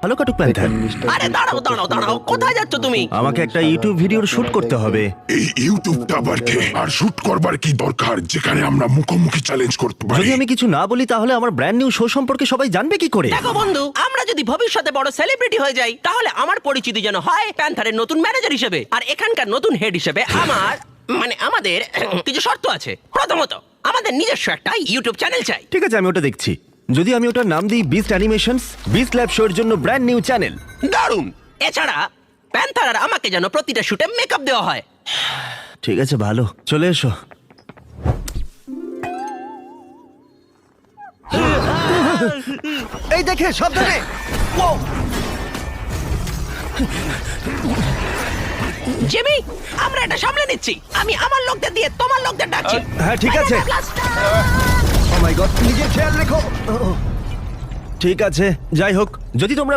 ভালো কাটুক প্যান্থার। আরে দাঁড়াও দাঁড়াও দাঁড়াও, কোথায় যাচ্ছ তুমি? আমাকে একটা ইউটিউব ভিডিওর শুট করতে হবে। এই ইউটিউবটা আবার কে? আর শুট করবার কি দরকার যেখানে আমরা মুখোমুখি চ্যালেঞ্জ করতে পারি? যদি আমি কিছু না বলি তাহলে আমার ব্র্যান্ড নিউ শো সম্পর্কে সবাই জানবে কি করে? দেখো বন্ধু, আমরা যদি ভবিষ্যতে বড় সেলিব্রিটি হয়ে যাই তাহলে আমার পরিচিতি যেন হয় প্যান্থারের নতুন ম্যানেজার হিসেবে, আর এখানকার নতুন হেড হিসেবে আমাদের কিছু শর্ত আছে। প্রথমত, আমাদের নিজস্ব একটা ইউটিউব চ্যানেল চাই। ঠিক আছে, আমি ওটা দেখছি। যদি আমি ওটার নাম দিই বিস্ট অ্যানিমেশনস, বিস্ট ল্যাব শোর জন্য ব্র্যান্ড নিউ চ্যানেল। দারুণ। এছাড়া প্যান্থার আর আমাকে যেন প্রতিটা শুটে মেকআপ দেওয়া হয়। ঠিক আছে, ভালো, চলে এসো। এই দেখে, সাবধানে। জিমি, আমরা এটা সামলে নিচ্ছি। আমি আমার লোকদের দিয়ে তোমার লোকদের ডাকছি। হ্যাঁ, ঠিক আছে। ও মাই গড, নিজের খেয়াল রেখো। ঠিক আছে, যাই হোক, যদি তোমরা